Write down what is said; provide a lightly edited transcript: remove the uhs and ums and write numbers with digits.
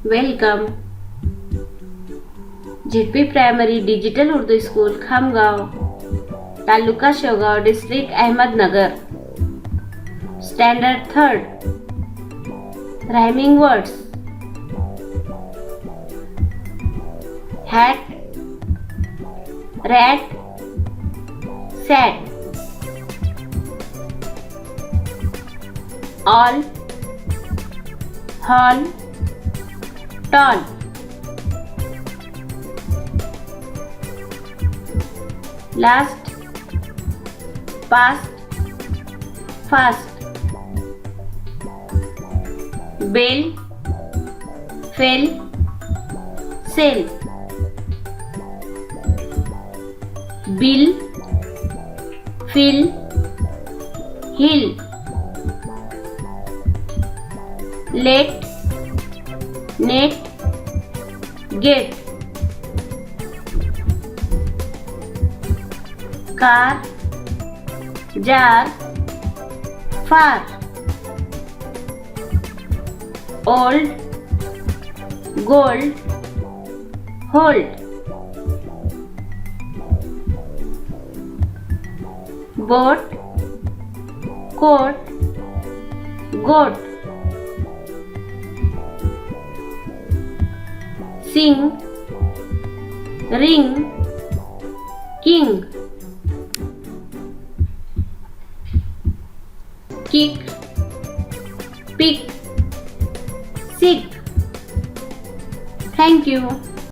Welcome. ZP primary digital Urdu school Khamgaon, taluka Shevgaon, district Ahmednagar. Standard 3rd. Rhyming words. Hat, rat, sat. All, hall, tall. Last, past, fast. Bell, fell, sell. Bill, fill, hill. Let, net, get. Car, jar, far. Old, gold, hold. Boat, coat, goat. Sing, ring, king. Kick, pick, sick. Thank you.